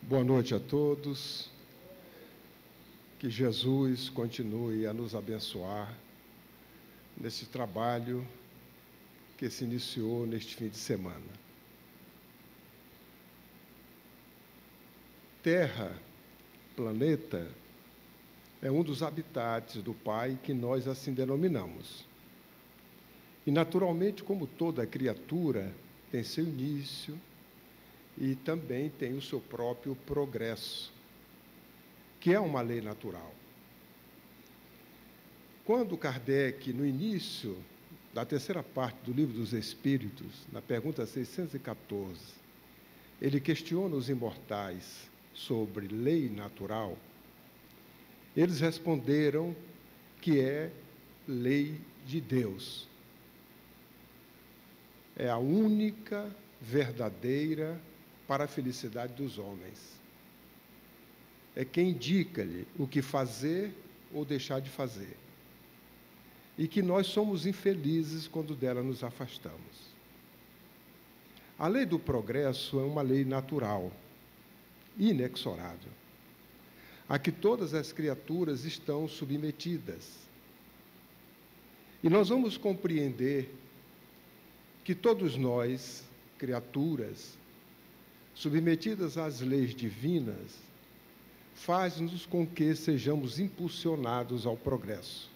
Boa noite a todos. Que Jesus continue a nos abençoar nesse trabalho que se iniciou neste fim de semana. Terra, planeta, é um dos habitats do Pai que nós assim denominamos. E, naturalmente, como toda criatura, tem seu início e também tem o seu próprio progresso, que é uma lei natural. Quando Kardec, no início da terceira parte do Livro dos Espíritos, na pergunta 614, ele questiona os imortais sobre lei natural, eles responderam que é lei de Deus. É a única verdadeira para a felicidade dos homens. É quem indica-lhe o que fazer ou deixar de fazer. E que nós somos infelizes quando dela nos afastamos. A lei do progresso é uma lei natural, inexorável, a que todas as criaturas estão submetidas. E nós vamos compreender que todos nós, criaturas, submetidas às leis divinas, faz-nos com que sejamos impulsionados ao progresso.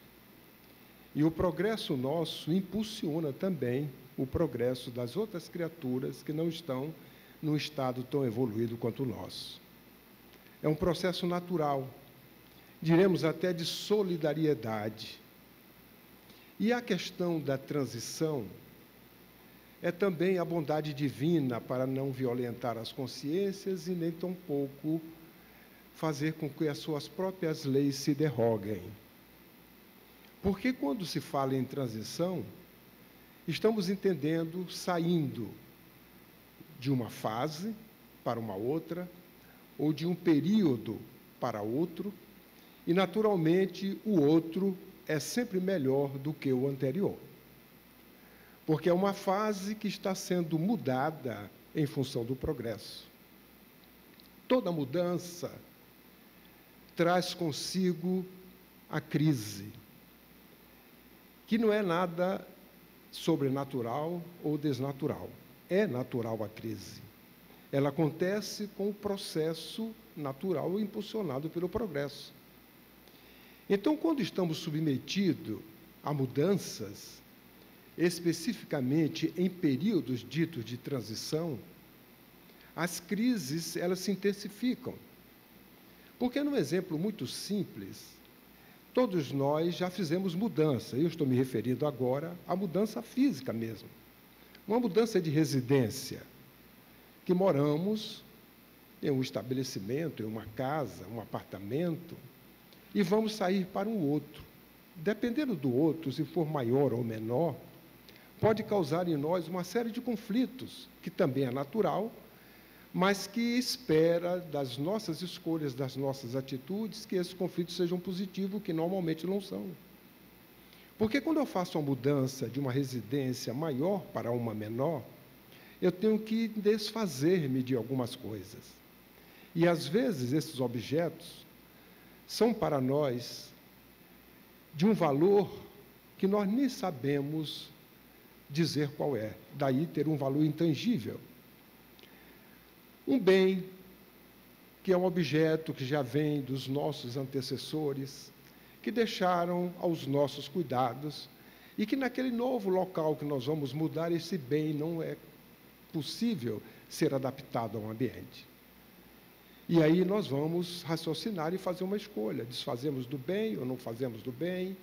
E o progresso nosso impulsiona também o progresso das outras criaturas que não estão num estado tão evoluído quanto o nosso. É um processo natural, diremos até de solidariedade. E a questão da transição é também a bondade divina para não violentar as consciências e nem tampouco fazer com que as suas próprias leis se derroguem. Porque quando se fala em transição, estamos entendendo saindo de uma fase para uma outra, ou de um período para outro, e naturalmente o outro é sempre melhor do que o anterior. Porque é uma fase que está sendo mudada em função do progresso. Toda mudança traz consigo a crise, que não é nada sobrenatural ou desnatural. É natural a crise. Ela acontece com o processo natural impulsionado pelo progresso. Então, quando estamos submetidos a mudanças, especificamente em períodos ditos de transição, as crises elas se intensificam. Porque, num exemplo muito simples, todos nós já fizemos mudança. Eu estou me referindo agora à mudança física mesmo. Uma mudança de residência, que moramos em um estabelecimento, em uma casa, um apartamento, e vamos sair para um outro. Dependendo do outro, se for maior ou menor, pode causar em nós uma série de conflitos, que também é natural, mas que espera das nossas escolhas, das nossas atitudes, que esses conflitos sejam positivos, que normalmente não são. Porque quando eu faço a mudança de uma residência maior para uma menor, eu tenho que desfazer-me de algumas coisas. E, às vezes, esses objetos são para nós de um valor que nós nem sabemos dizer qual é, daí ter um valor intangível. Um bem, que é um objeto que já vem dos nossos antecessores, que deixaram aos nossos cuidados, e que naquele novo local que nós vamos mudar, esse bem não é possível ser adaptado ao ambiente. E aí nós vamos raciocinar e fazer uma escolha, desfazemos do bem ou não fazemos do bem.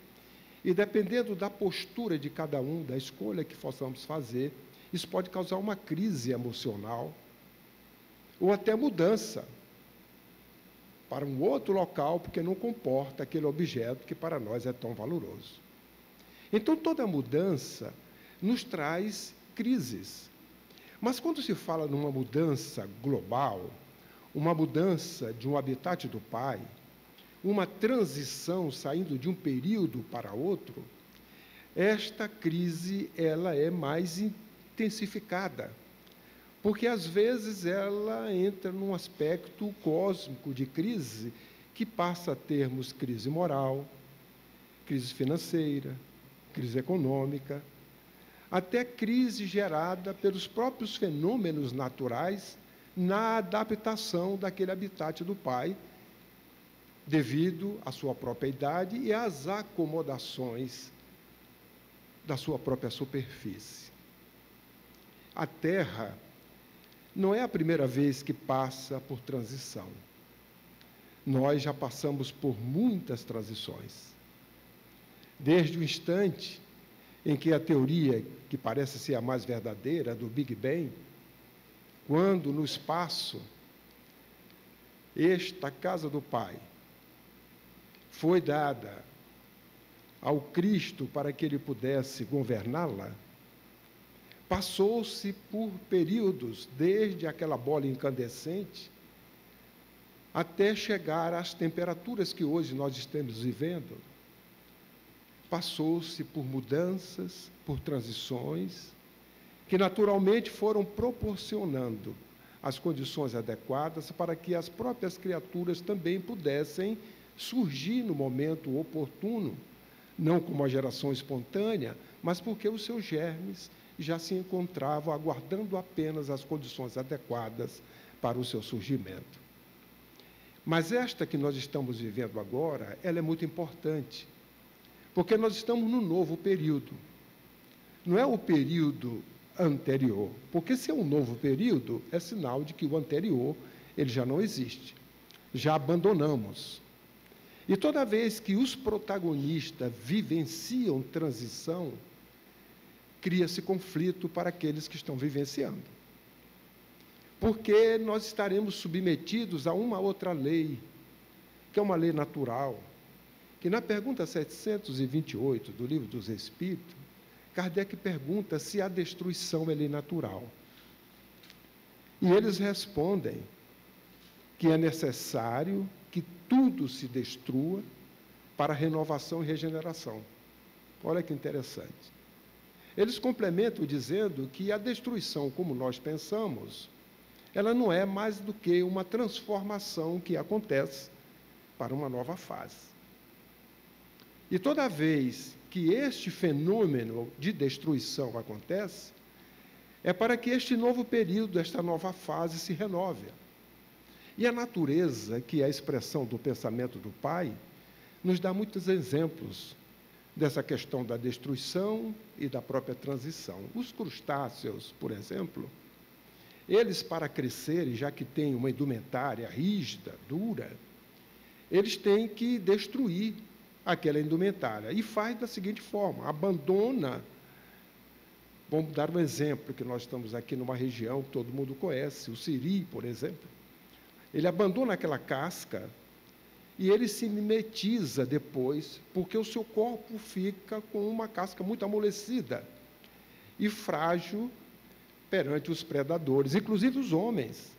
E dependendo da postura de cada um, da escolha que possamos fazer, isso pode causar uma crise emocional ou até mudança para um outro local, porque não comporta aquele objeto que para nós é tão valoroso. Então, toda mudança nos traz crises. Mas quando se fala numa mudança global, uma mudança de um habitat do Pai, uma transição saindo de um período para outro, esta crise ela é mais intensificada, porque às vezes ela entra num aspecto cósmico de crise, que passa a termos crise moral, crise financeira, crise econômica, até crise gerada pelos próprios fenômenos naturais na adaptação daquele habitat do pai, devido à sua própria idade e às acomodações da sua própria superfície. A Terra não é a primeira vez que passa por transição. Nós já passamos por muitas transições. Desde o instante em que a teoria, que parece ser a mais verdadeira, do Big Bang, quando no espaço, esta casa do Pai foi dada ao Cristo para que ele pudesse governá-la, passou-se por períodos, desde aquela bola incandescente, até chegar às temperaturas que hoje nós estamos vivendo. Passou-se por mudanças, por transições, que naturalmente foram proporcionando as condições adequadas para que as próprias criaturas também pudessem surgir no momento oportuno, não como uma geração espontânea, mas porque os seus germes já se encontravam aguardando apenas as condições adequadas para o seu surgimento. Mas esta que nós estamos vivendo agora, ela é muito importante, porque nós estamos num novo período. Não é o período anterior, porque se é um novo período, é sinal de que o anterior ele já não existe. Já abandonamos. E toda vez que os protagonistas vivenciam transição, cria-se conflito para aqueles que estão vivenciando. Porque nós estaremos submetidos a uma outra lei, que é uma lei natural, que na pergunta 728 do Livro dos Espíritos, Kardec pergunta se a destruição é lei natural. E eles respondem que é necessário que tudo se destrua para renovação e regeneração. Olha que interessante. Eles complementam dizendo que a destruição, como nós pensamos, ela não é mais do que uma transformação que acontece para uma nova fase. E toda vez que este fenômeno de destruição acontece, é para que este novo período, esta nova fase se renove. E a natureza, que é a expressão do pensamento do Pai, nos dá muitos exemplos dessa questão da destruição e da própria transição. Os crustáceos, por exemplo, eles, para crescerem, já que têm uma indumentária rígida, dura, eles têm que destruir aquela indumentária. E faz da seguinte forma: abandona. Vamos dar um exemplo, que nós estamos aqui numa região que todo mundo conhece, o siri, por exemplo. Ele abandona aquela casca e ele se mimetiza depois, porque o seu corpo fica com uma casca muito amolecida e frágil perante os predadores, inclusive os homens.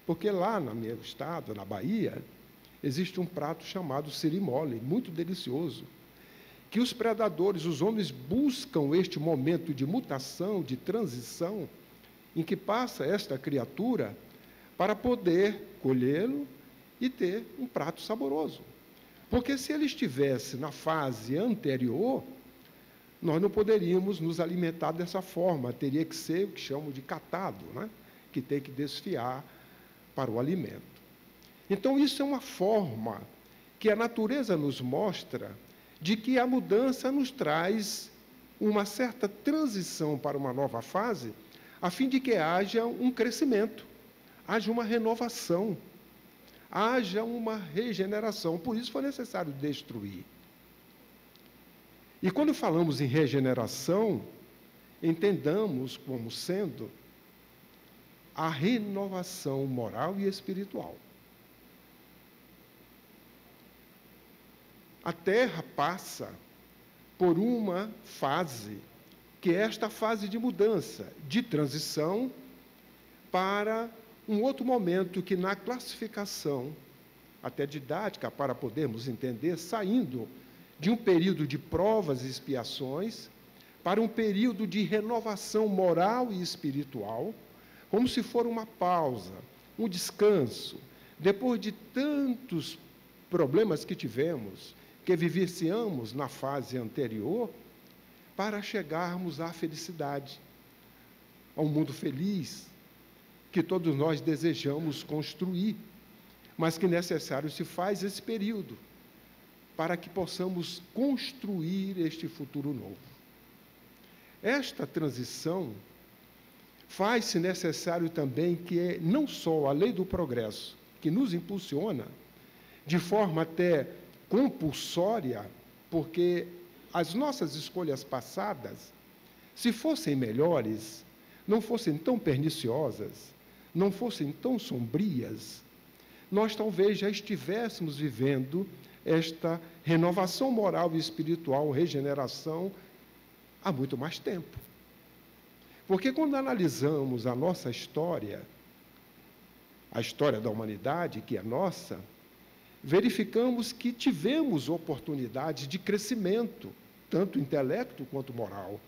Porque lá no meu estado, na Bahia, existe um prato chamado siri mole, muito delicioso, que os predadores, os homens, buscam este momento de mutação, de transição, em que passa esta criatura para poder colhê-lo e ter um prato saboroso. Porque se ele estivesse na fase anterior, nós não poderíamos nos alimentar dessa forma, teria que ser o que chamam de catado, né? Que tem que desfiar para o alimento. Então, isso é uma forma que a natureza nos mostra de que a mudança nos traz uma certa transição para uma nova fase, a fim de que haja um crescimento, haja uma renovação, haja uma regeneração. Por isso foi necessário destruir. E quando falamos em regeneração, entendamos como sendo a renovação moral e espiritual. A Terra passa por uma fase, que é esta fase de mudança, de transição para um outro momento que, na classificação, até didática, para podermos entender, saindo de um período de provas e expiações para um período de renovação moral e espiritual, como se for uma pausa, um descanso, depois de tantos problemas que tivemos, que vivenciamos na fase anterior, para chegarmos à felicidade, ao mundo feliz, que todos nós desejamos construir, mas que necessário se faz esse período, para que possamos construir este futuro novo. Esta transição faz-se necessário também que não só a lei do progresso, que nos impulsiona, de forma até compulsória, porque as nossas escolhas passadas, se fossem melhores, não fossem tão perniciosas, não fossem tão sombrias, nós talvez já estivéssemos vivendo esta renovação moral e espiritual, regeneração, há muito mais tempo. Porque quando analisamos a nossa história, a história da humanidade, que é nossa, verificamos que tivemos oportunidades de crescimento, tanto intelecto quanto moral.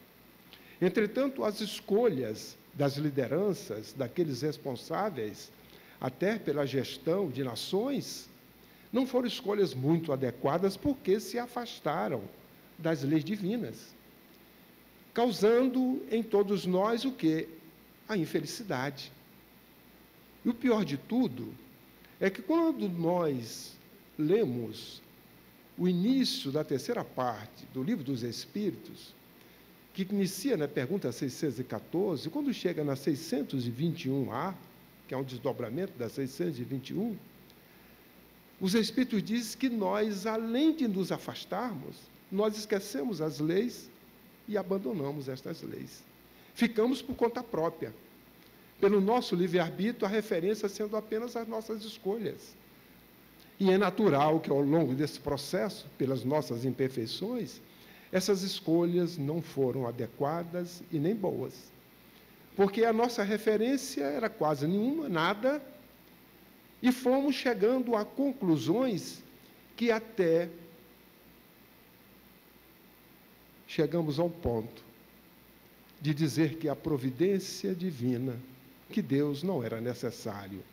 Entretanto, as escolhas das lideranças, daqueles responsáveis, até pela gestão de nações, não foram escolhas muito adequadas porque se afastaram das leis divinas, causando em todos nós o quê? A infelicidade. E o pior de tudo é que quando nós lemos o início da terceira parte do Livro dos Espíritos, que inicia na pergunta 614, quando chega na 621A, que é um desdobramento da 621, os Espíritos dizem que nós, além de nos afastarmos, nós esquecemos as leis e abandonamos estas leis. Ficamos por conta própria. Pelo nosso livre-arbítrio, a referência sendo apenas as nossas escolhas. E é natural que, ao longo desse processo, pelas nossas imperfeições, essas escolhas não foram adequadas e nem boas. Porque a nossa referência era quase nenhuma, nada, e fomos chegando a conclusões que até chegamos ao ponto de dizer que a providência divina, que Deus não era necessário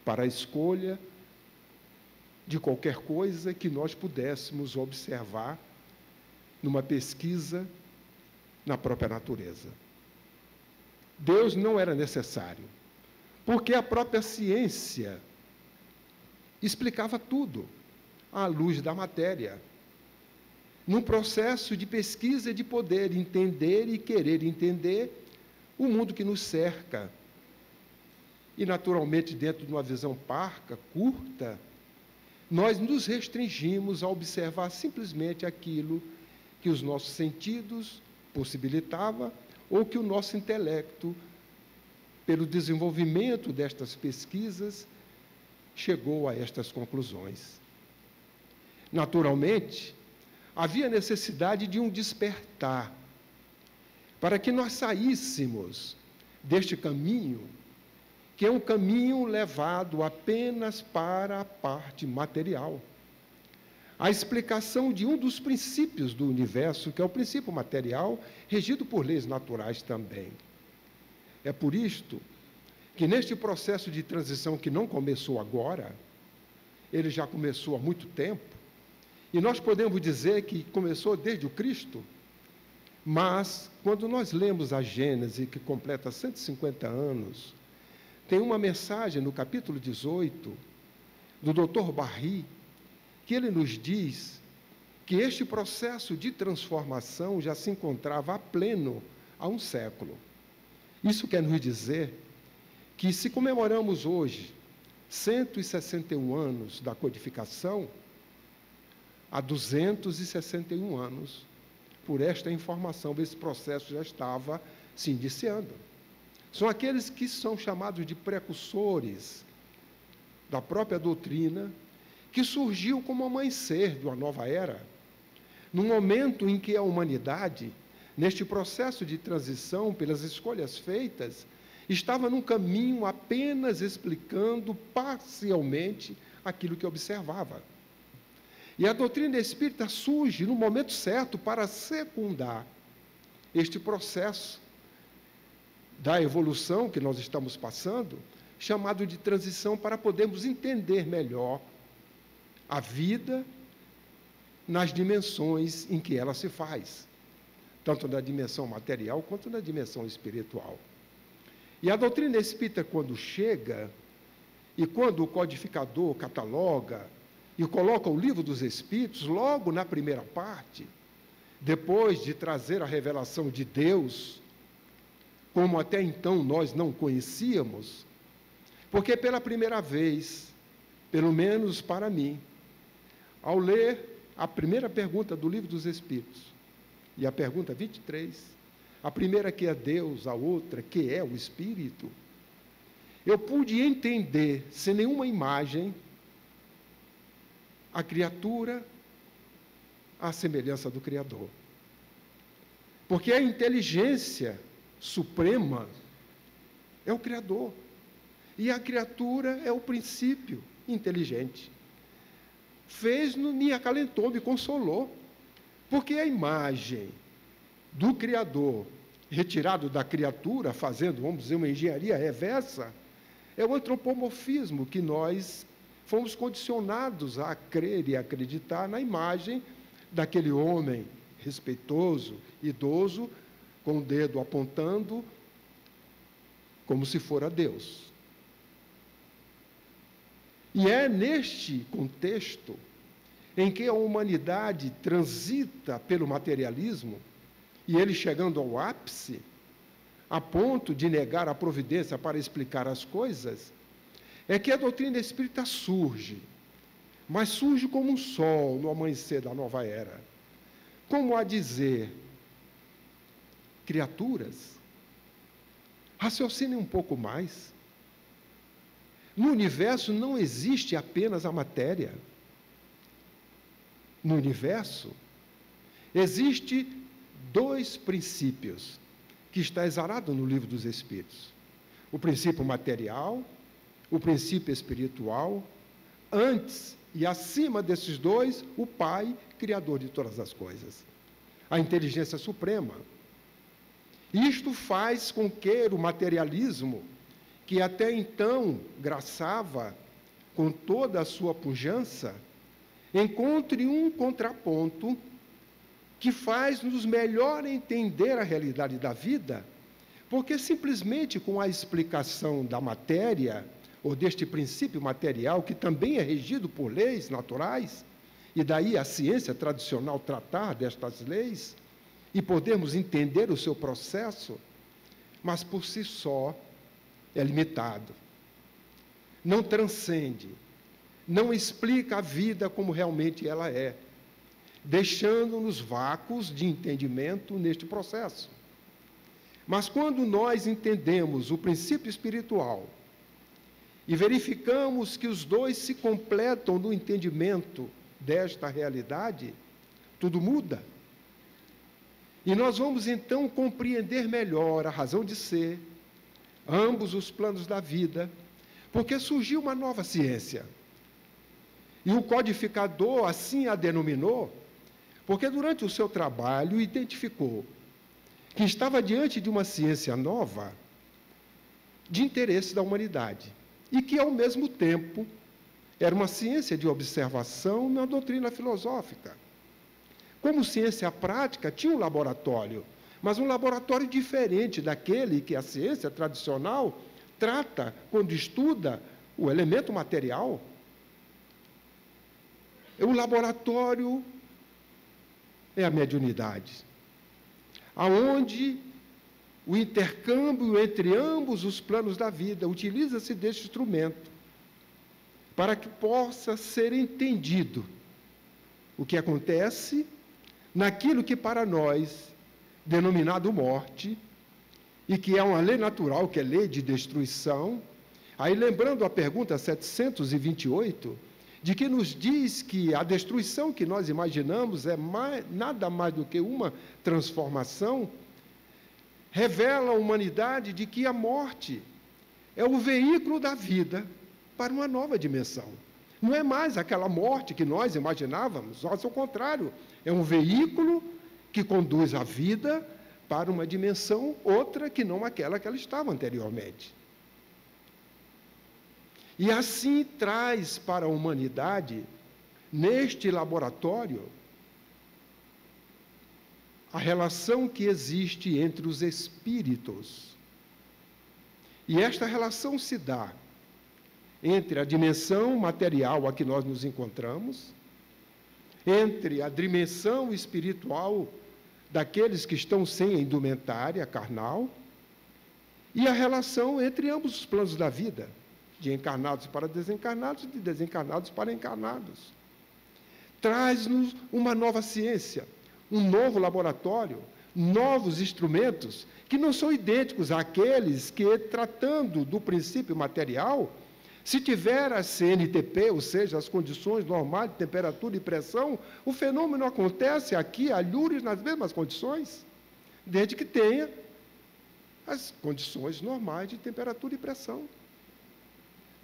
para a escolha de qualquer coisa que nós pudéssemos observar numa pesquisa na própria natureza. Deus não era necessário, porque a própria ciência explicava tudo à luz da matéria, num processo de pesquisa de poder entender e querer entender o mundo que nos cerca. E, naturalmente, dentro de uma visão parca, curta, nós nos restringimos a observar simplesmente aquilo que os nossos sentidos possibilitavam ou que o nosso intelecto, pelo desenvolvimento destas pesquisas, chegou a estas conclusões. Naturalmente, havia necessidade de um despertar para que nós saíssemos deste caminho, que é um caminho levado apenas para a parte material. A explicação de um dos princípios do universo, que é o princípio material, regido por leis naturais também. É por isto que neste processo de transição que não começou agora, ele já começou há muito tempo, e nós podemos dizer que começou desde o Cristo, mas quando nós lemos a Gênese, que completa 150 anos, tem uma mensagem no capítulo 18, do Dr. Barry, que ele nos diz que este processo de transformação já se encontrava a pleno há um século. Isso quer nos dizer que, se comemoramos hoje 161 anos da codificação, há 261 anos, por esta informação, esse processo já estava se iniciando. São aqueles que são chamados de precursores da própria doutrina, que surgiu como amanhecer de uma nova era, num momento em que a humanidade, neste processo de transição, pelas escolhas feitas, estava num caminho apenas explicando parcialmente aquilo que observava. E a doutrina espírita surge no momento certo para secundar este processo da evolução que nós estamos passando, chamado de transição, para podermos entender melhor a vida nas dimensões em que ela se faz, tanto na dimensão material quanto na dimensão espiritual. E a doutrina espírita, quando chega, e quando o codificador cataloga e coloca o Livro dos Espíritos, logo na primeira parte, depois de trazer a revelação de Deus, como até então nós não conhecíamos, porque pela primeira vez, pelo menos para mim, ao ler a primeira pergunta do Livro dos Espíritos, e a pergunta 23, a primeira que é Deus, a outra que é o Espírito, eu pude entender, sem nenhuma imagem, a criatura à semelhança do Criador. Porque a inteligência suprema é o Criador. E a criatura é o princípio inteligente. Fez-nos, me acalentou, me consolou. Porque a imagem do Criador, retirado da criatura, fazendo, vamos dizer, uma engenharia reversa, é o antropomorfismo que nós fomos condicionados a crer e acreditar na imagem daquele homem respeitoso, idoso, com o dedo apontando, como se fora Deus. E é neste contexto em que a humanidade transita pelo materialismo, e ele chegando ao ápice, a ponto de negar a providência para explicar as coisas, é que a doutrina espírita surge, mas surge como um sol no amanhecer da nova era. Como a dizer, criaturas, raciocinem um pouco mais. No universo não existe apenas a matéria. No universo, existe dois princípios que está exarado no Livro dos Espíritos. O princípio material, o princípio espiritual, antes e acima desses dois, o Pai, Criador de todas as coisas. A inteligência suprema. Isto faz com que o materialismo, que até então graçava com toda a sua pujança, encontre um contraponto que faz-nos melhor entender a realidade da vida, porque simplesmente com a explicação da matéria, ou deste princípio material, que também é regido por leis naturais, e daí a ciência tradicional tratar destas leis, e podermos entender o seu processo, mas por si só é limitado. Não transcende, não explica a vida como realmente ela é, deixando-nos vácuos de entendimento neste processo. Mas quando nós entendemos o princípio espiritual e verificamos que os dois se completam no entendimento desta realidade, tudo muda. E nós vamos então compreender melhor a razão de ser, ambos os planos da vida, porque surgiu uma nova ciência. E o codificador assim a denominou, porque durante o seu trabalho identificou que estava diante de uma ciência nova de interesse da humanidade e que, ao mesmo tempo, era uma ciência de observação na doutrina filosófica. Como ciência prática, tinha um laboratório, mas um laboratório diferente daquele que a ciência tradicional trata quando estuda o elemento material. O laboratório é a mediunidade, aonde o intercâmbio entre ambos os planos da vida utiliza-se deste instrumento para que possa ser entendido o que acontece naquilo que para nós denominado morte, e que é uma lei natural, que é lei de destruição. Aí, lembrando a pergunta 728, de que nos diz que a destruição que nós imaginamos é nada mais do que uma transformação, revela à humanidade de que a morte é o veículo da vida para uma nova dimensão. Não é mais aquela morte que nós imaginávamos, ao contrário, é um veículo que conduz a vida para uma dimensão outra que não aquela que ela estava anteriormente. E assim traz para a humanidade, neste laboratório, a relação que existe entre os espíritos. E esta relação se dá entre a dimensão material a que nós nos encontramos, entre a dimensão espiritual daqueles que estão sem a indumentária carnal, e a relação entre ambos os planos da vida, de encarnados para desencarnados e de desencarnados para encarnados. Traz-nos uma nova ciência, um novo laboratório, novos instrumentos, que não são idênticos àqueles que, tratando do princípio material, se tiver a CNTP, ou seja, as condições normais de temperatura e pressão, o fenômeno acontece aqui, a Lures, nas mesmas condições, desde que tenha as condições normais de temperatura e pressão.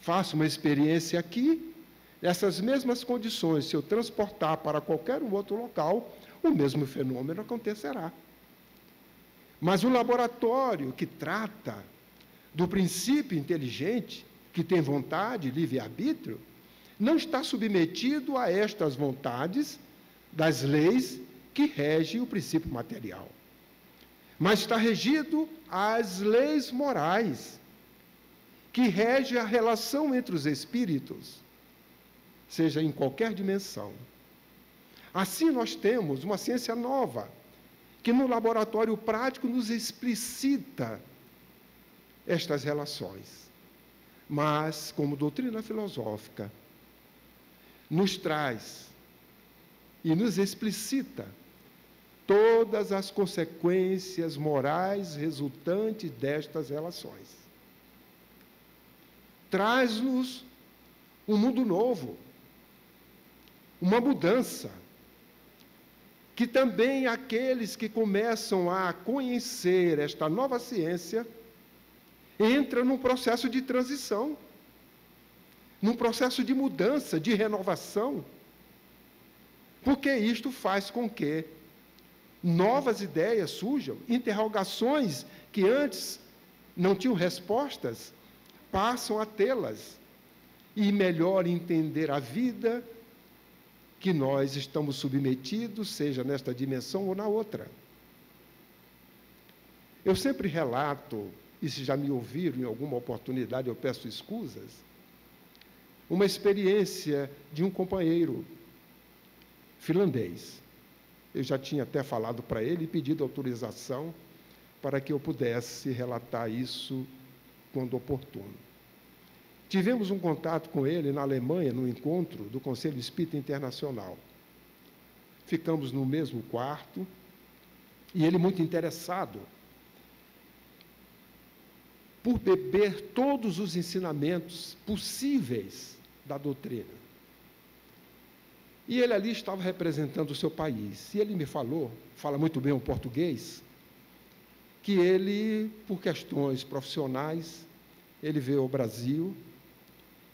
Faço uma experiência aqui, essas mesmas condições, se eu transportar para qualquer outro local, o mesmo fenômeno acontecerá. Mas o laboratório que trata do princípio inteligente, que tem vontade, livre-arbítrio, não está submetido a estas vontades das leis que regem o princípio material, mas está regido às leis morais, que regem a relação entre os espíritos, seja em qualquer dimensão. Assim, nós temos uma ciência nova, que no laboratório prático nos explicita estas relações. Mas, como doutrina filosófica, nos traz e nos explicita todas as consequências morais resultantes destas relações. Traz-nos um mundo novo, uma mudança, que também aqueles que começam a conhecer esta nova ciência entram num processo de transição, num processo de mudança, de renovação, porque isto faz com que novas ideias surjam, interrogações que antes não tinham respostas, passam a tê-las, e melhor entender a vida que nós estamos submetidos, seja nesta dimensão ou na outra. Eu sempre relato, e se já me ouviram em alguma oportunidade, eu peço escusas, uma experiência de um companheiro finlandês. Eu já tinha até falado para ele e pedido autorização para que eu pudesse relatar isso quando oportuno. Tivemos um contato com ele na Alemanha, no encontro do Conselho Espírita Internacional. Ficamos no mesmo quarto, e ele muito interessado por beber todos os ensinamentos possíveis da doutrina. E ele ali estava representando o seu país. E ele me falou, fala muito bem o português, que ele, por questões profissionais, ele veio ao Brasil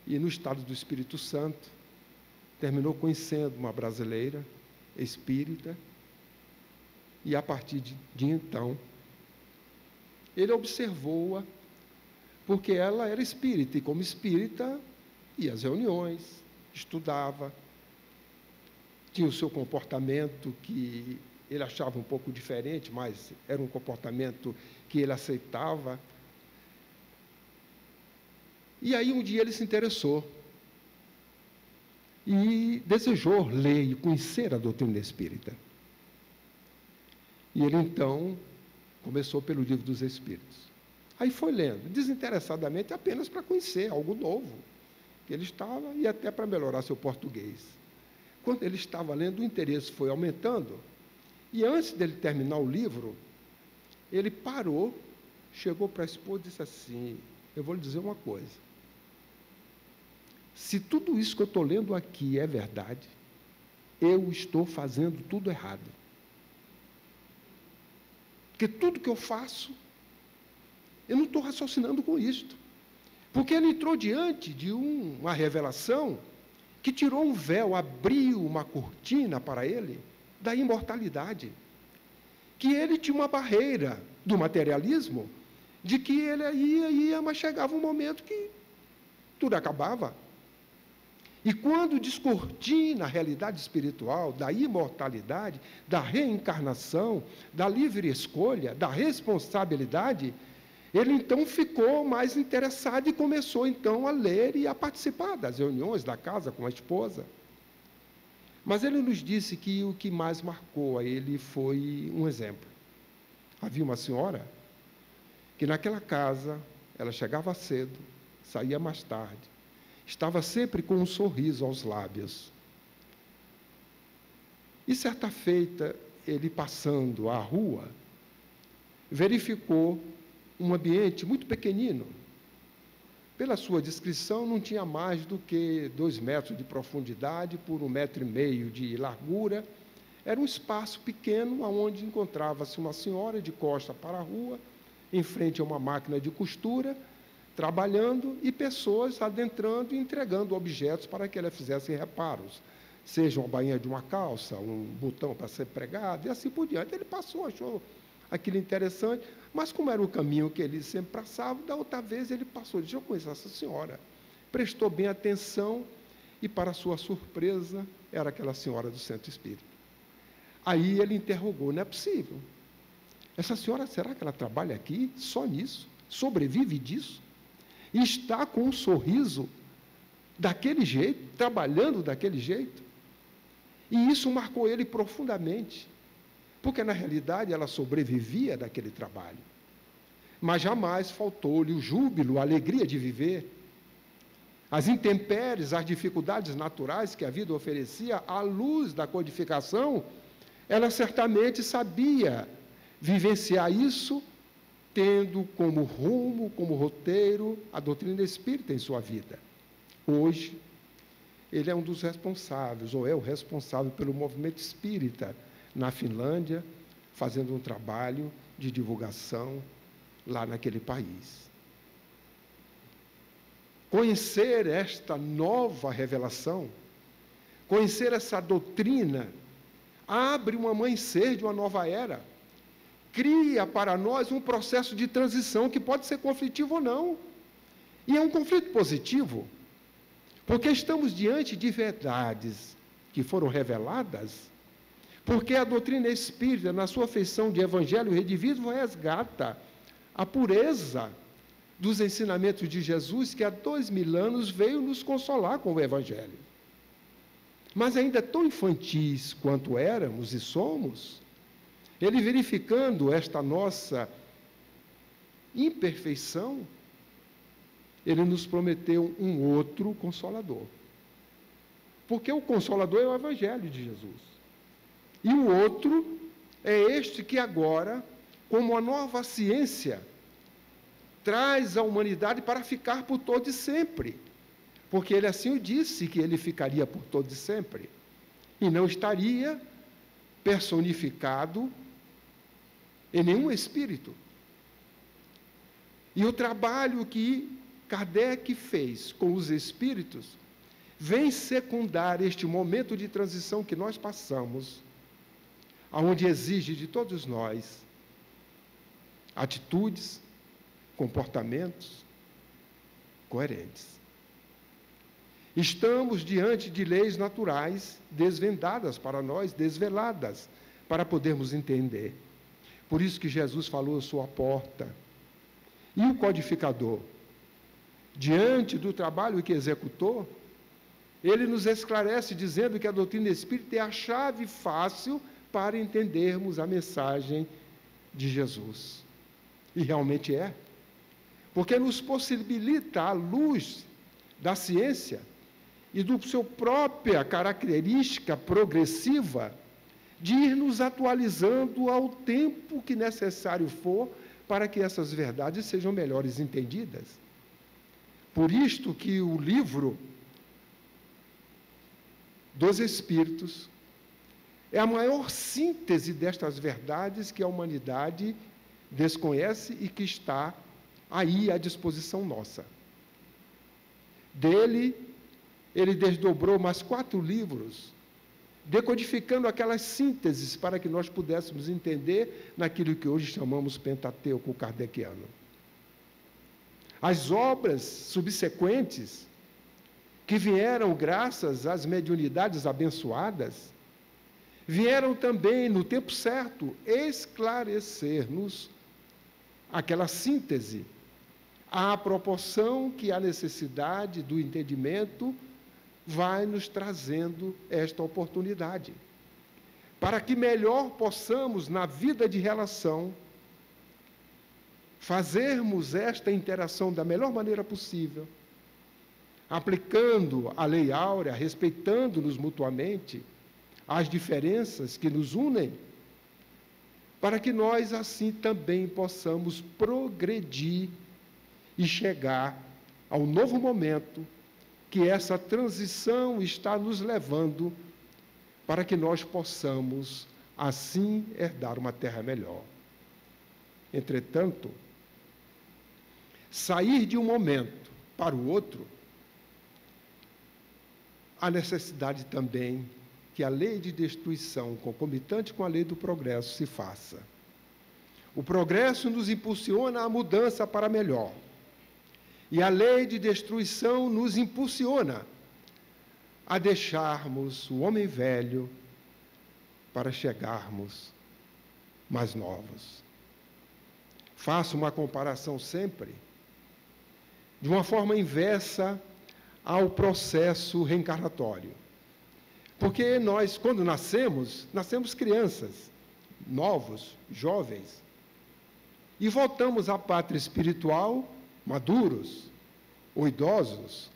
e, no estado do Espírito Santo, terminou conhecendo uma brasileira espírita, e, a partir de então, ele observou-a, porque ela era espírita, e como espírita, ia às reuniões, estudava, tinha o seu comportamento que ele achava um pouco diferente, mas era um comportamento que ele aceitava. E aí um dia ele se interessou e desejou ler e conhecer a doutrina espírita. E ele então começou pelo Livro dos Espíritos. Aí foi lendo, desinteressadamente, apenas para conhecer algo novo que ele estava, e até para melhorar seu português. Quando ele estava lendo, o interesse foi aumentando, e antes dele terminar o livro, ele parou, chegou para a esposa e disse assim: eu vou lhe dizer uma coisa, se tudo isso que eu estou lendo aqui é verdade, eu estou fazendo tudo errado. Porque tudo que eu faço, eu não estou raciocinando com isto. Porque ele entrou diante de uma revelação que tirou um véu, abriu uma cortina para ele da imortalidade. que ele tinha uma barreira do materialismo, de que ele ia, mas chegava um momento que tudo acabava. E quando descortina a realidade espiritual, da imortalidade, da reencarnação, da livre escolha, da responsabilidade, ele então ficou mais interessado e começou então a ler e a participar das reuniões da casa com a esposa. Mas ele nos disse que o que mais marcou a ele foi um exemplo. Havia uma senhora que naquela casa, ela chegava cedo, saía mais tarde, estava sempre com um sorriso aos lábios. E certa feita, ele passando à rua, verificou um ambiente muito pequenino. Pela sua descrição, não tinha mais do que 2 metros de profundidade por 1,5 metro de largura. Era um espaço pequeno, onde encontrava-se uma senhora de costa para a rua, em frente a uma máquina de costura, trabalhando, e pessoas adentrando e entregando objetos para que ela fizesse reparos, seja uma bainha de uma calça, um botão para ser pregado, e assim por diante. Ele passou, achou aquilo interessante, mas como era o caminho que ele sempre passava, da outra vez ele passou, disse: eu conheço essa senhora. Prestou bem atenção e, para sua surpresa, era aquela senhora do centro espírita. Aí ele interrogou: não é possível. Essa senhora, será que ela trabalha aqui só nisso? Sobrevive disso? E está com um sorriso daquele jeito, trabalhando daquele jeito? E isso marcou ele profundamente, porque, na realidade, ela sobrevivia daquele trabalho. Mas jamais faltou-lhe o júbilo, a alegria de viver. As intempéries, as dificuldades naturais que a vida oferecia, à luz da codificação, ela certamente sabia vivenciar isso, tendo como rumo, como roteiro, a doutrina espírita em sua vida. Hoje, ele é um dos responsáveis, ou é o responsável pelo movimento espírita na Finlândia, fazendo um trabalho de divulgação lá naquele país. Conhecer esta nova revelação, conhecer essa doutrina, abre um amanhecer de uma nova era, cria para nós um processo de transição que pode ser conflitivo ou não. E é um conflito positivo, porque estamos diante de verdades que foram reveladas, porque a doutrina espírita, na sua feição de evangelho redivivo, resgata a pureza dos ensinamentos de Jesus, que há 2000 anos veio nos consolar com o evangelho. Mas ainda tão infantis quanto éramos e somos, ele, verificando esta nossa imperfeição, ele nos prometeu um outro Consolador. Porque o Consolador é o Evangelho de Jesus. E o outro é este que agora, como a nova ciência, traz a humanidade para ficar por todo e sempre. Porque ele assim o disse, que ele ficaria por todo e sempre. E não estaria personificado em nenhum espírito. E o trabalho que Kardec fez com os espíritos vem secundar este momento de transição que nós passamos, onde exige de todos nós atitudes, comportamentos coerentes. Estamos diante de leis naturais desvendadas para nós, desveladas, para podermos entender. Por isso que Jesus falou: sou a porta. E o codificador, diante do trabalho que executou, ele nos esclarece dizendo que a doutrina espírita é a chave fácil para entendermos a mensagem de Jesus. E realmente é. Porque nos possibilita, à luz da ciência e do seu própria característica progressiva, de ir nos atualizando ao tempo que necessário for para que essas verdades sejam melhores entendidas. Por isto que o livro dos Espíritos é a maior síntese destas verdades que a humanidade desconhece e que está aí à disposição nossa. Dele, ele desdobrou mais 4 livros decodificando aquelas sínteses para que nós pudéssemos entender naquilo que hoje chamamos Pentateuco kardeciano. As obras subsequentes, que vieram graças às mediunidades abençoadas, vieram também, no tempo certo, esclarecer-nos aquela síntese, à proporção que a necessidade do entendimento vai nos trazendo esta oportunidade, para que melhor possamos, na vida de relação, fazermos esta interação da melhor maneira possível, aplicando a lei áurea, respeitando-nos mutuamente, as diferenças que nos unem, para que nós assim também possamos progredir e chegar ao novo momento que essa transição está nos levando, para que nós possamos assim herdar uma terra melhor. Entretanto, sair de um momento para o outro, há necessidade também que a lei de destruição, concomitante com a lei do progresso, se faça. O progresso nos impulsiona à mudança para melhor. E a lei de destruição nos impulsiona a deixarmos o homem velho para chegarmos mais novos. Faço uma comparação sempre de uma forma inversa ao processo reencarnatório. Porque nós, quando nascemos crianças, novos, jovens, e voltamos à pátria espiritual, maduros ou idosos,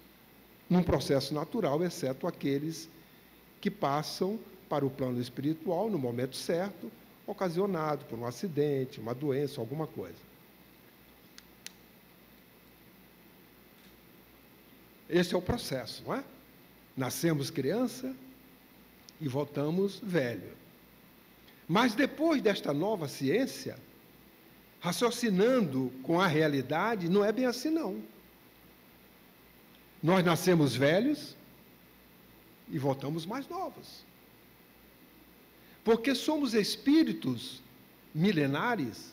num processo natural, exceto aqueles que passam para o plano espiritual no momento certo, ocasionado por um acidente, uma doença, alguma coisa. Esse é o processo, não é? Nascemos criança e voltamos velho. Mas depois desta nova ciência, raciocinando com a realidade, não é bem assim, não. Nós nascemos velhos e voltamos mais novos. Porque somos espíritos milenares,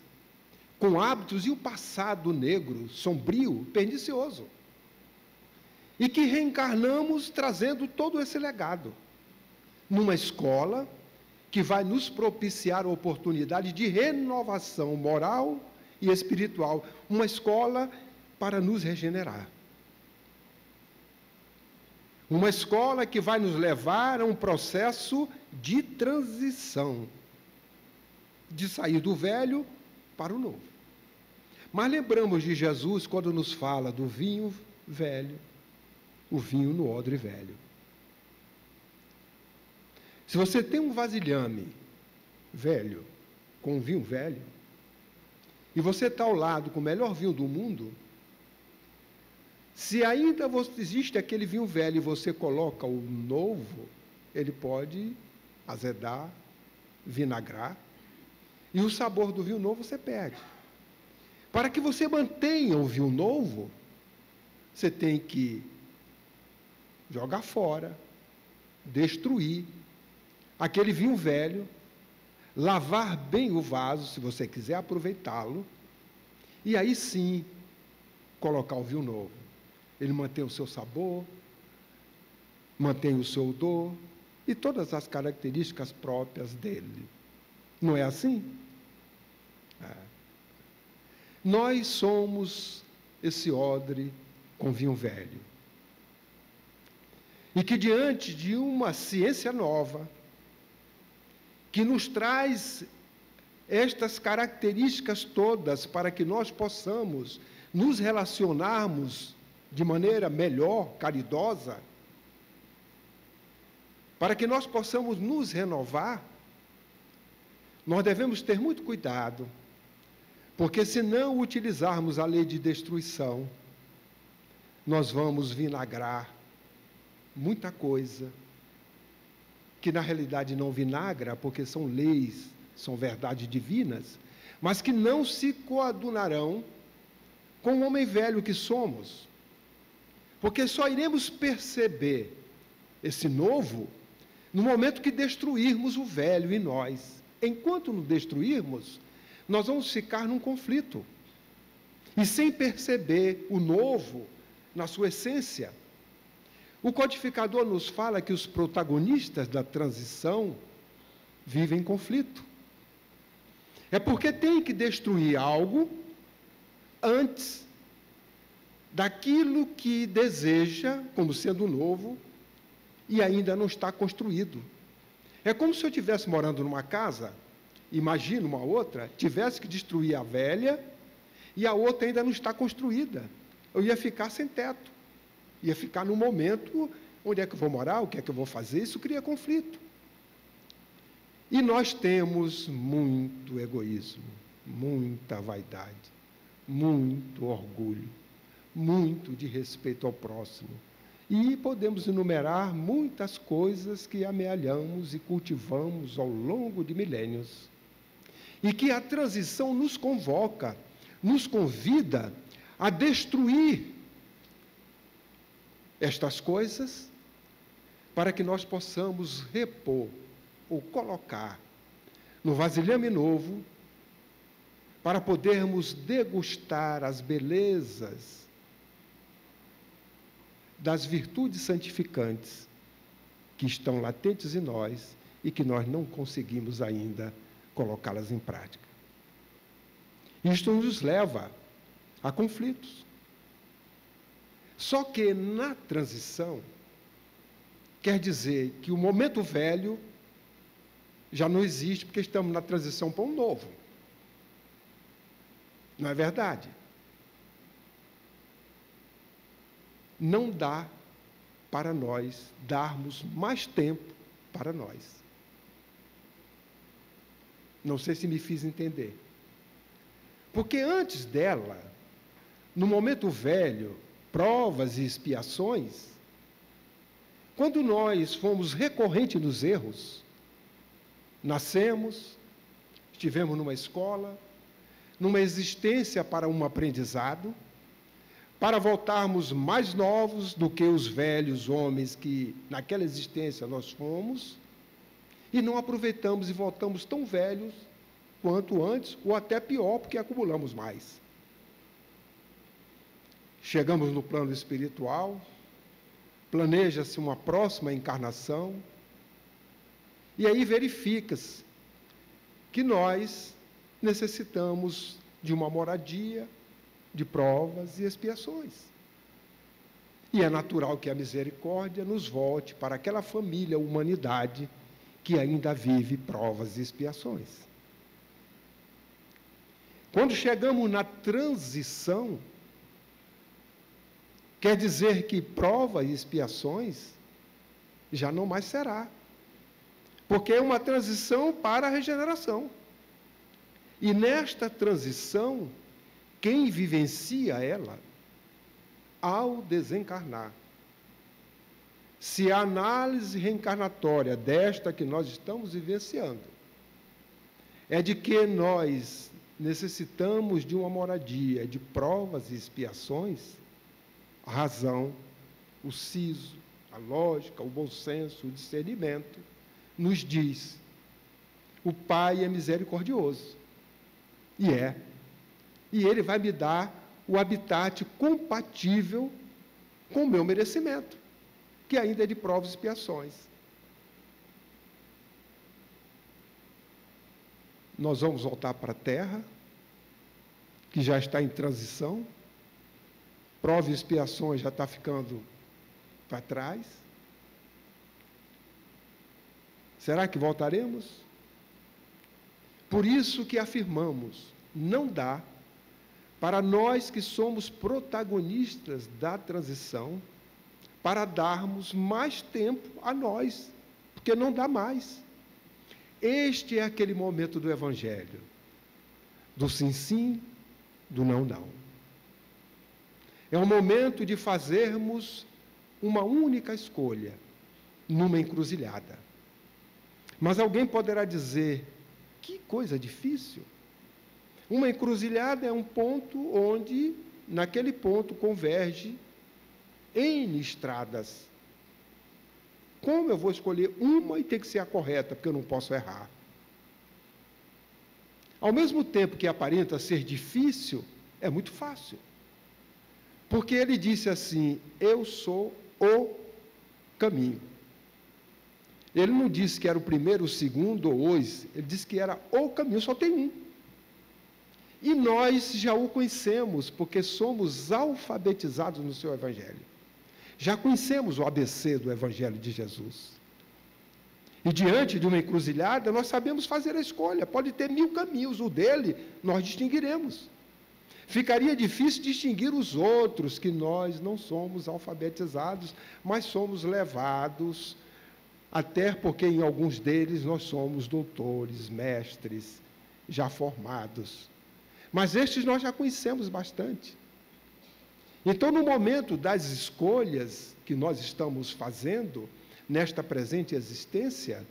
com hábitos e um passado negro, sombrio, pernicioso. E que reencarnamos trazendo todo esse legado, numa escola que vai nos propiciar a oportunidade de renovação moral e espiritual, uma escola para nos regenerar. Uma escola que vai nos levar a um processo de transição, de sair do velho para o novo. Mas lembramos de Jesus quando nos fala do vinho velho, o vinho no odre velho. Se você tem um vasilhame velho, com um vinho velho, e você está ao lado com o melhor vinho do mundo, se ainda existe aquele vinho velho e você coloca o novo, ele pode azedar, vinagrar, e o sabor do vinho novo você perde. Para que você mantenha o vinho novo, você tem que jogar fora, destruir aquele vinho velho, lavar bem o vaso, se você quiser aproveitá-lo, e aí sim colocar o vinho novo. Ele mantém o seu sabor, mantém o seu odor e todas as características próprias dele. Não é assim? É. Nós somos esse odre com vinho velho. E que diante de uma ciência nova, que nos traz estas características todas para que nós possamos nos relacionarmos de maneira melhor, caridosa, para que nós possamos nos renovar, nós devemos ter muito cuidado, porque se não utilizarmos a lei de destruição, nós vamos vinagrar muita coisa, que na realidade não vinagra, porque são leis, são verdades divinas, mas que não se coadunarão com o homem velho que somos. Porque só iremos perceber esse novo No momento que destruirmos o velho em nós. Enquanto não destruirmos, nós vamos ficar num conflito. E sem perceber o novo na sua essência. O codificador nos fala que os protagonistas da transição vivem em conflito. É porque tem que destruir algo antes daquilo que deseja, como sendo novo, e ainda não está construído. É como se eu estivesse morando numa casa, imagina uma outra, tivesse que destruir a velha, e a outra ainda não está construída. Eu ia ficar sem teto. Ia ficar no momento, onde é que eu vou morar, o que é que eu vou fazer, isso cria conflito. E nós temos muito egoísmo, muita vaidade, muito orgulho, muito de respeito ao próximo. E podemos enumerar muitas coisas que amealhamos e cultivamos ao longo de milênios. E que a transição nos convoca, nos convida a destruir estas coisas para que nós possamos repor ou colocar no vasilhame novo para podermos degustar as belezas das virtudes santificantes que estão latentes em nós e que nós não conseguimos ainda colocá-las em prática. Isto nos leva a conflitos. Só que na transição, quer dizer que o momento velho já não existe, porque estamos na transição para um novo. Não é verdade? Não dá para nós darmos mais tempo para nós. Não sei se me fiz entender. Porque antes dela, no momento velho, provas e expiações, quando nós fomos recorrentes nos erros, nascemos, estivemos numa escola, numa existência para um aprendizado, para voltarmos mais novos do que os velhos homens que naquela existência nós fomos, e não aproveitamos e voltamos tão velhos quanto antes, ou até pior, porque acumulamos mais. Chegamos no plano espiritual, planeja-se uma próxima encarnação, e aí verifica-se que nós necessitamos de uma moradia, de provas e expiações. E é natural que a misericórdia nos volte para aquela família, humanidade, que ainda vive provas e expiações. Quando chegamos na transição, quer dizer que provas e expiações já não mais será. Porque é uma transição para a regeneração. E nesta transição, quem vivencia ela, ao desencarnar, se a análise reencarnatória desta que nós estamos vivenciando é de que nós necessitamos de uma moradia, de provas e expiações, a razão, o siso, a lógica, o bom senso, o discernimento, nos diz: o Pai é misericordioso. E é. E Ele vai me dar o habitat compatível com o meu merecimento, que ainda é de provas e expiações. Nós vamos voltar para a Terra, que já está em transição, provas e expiações já está ficando para trás. Será que voltaremos? Por isso que afirmamos, não dá para nós que somos protagonistas da transição, para darmos mais tempo a nós, porque não dá mais. Este é aquele momento do Evangelho, do sim, sim, do não, não. É o momento de fazermos uma única escolha, numa encruzilhada. Mas alguém poderá dizer, que coisa difícil. Uma encruzilhada é um ponto onde, naquele ponto, converge N estradas, Como eu vou escolher uma e tem que ser a correta, porque eu não posso errar? Ao mesmo tempo que aparenta ser difícil, é muito fácil. Porque ele disse assim: eu sou o caminho. Ele não disse que era o primeiro, o segundo ou os, ele disse que era o caminho, só tem um. E nós já o conhecemos, porque somos alfabetizados no seu Evangelho. Já conhecemos o ABC do Evangelho de Jesus. E diante de uma encruzilhada, nós sabemos fazer a escolha. Pode ter 1000 caminhos, o dele nós distinguiremos. Ficaria difícil distinguir os outros, que nós não somos alfabetizados, mas somos levados, até porque em alguns deles nós somos doutores, mestres, já formados. Mas estes nós já conhecemos bastante. Então, no momento das escolhas que nós estamos fazendo, nesta presente existência,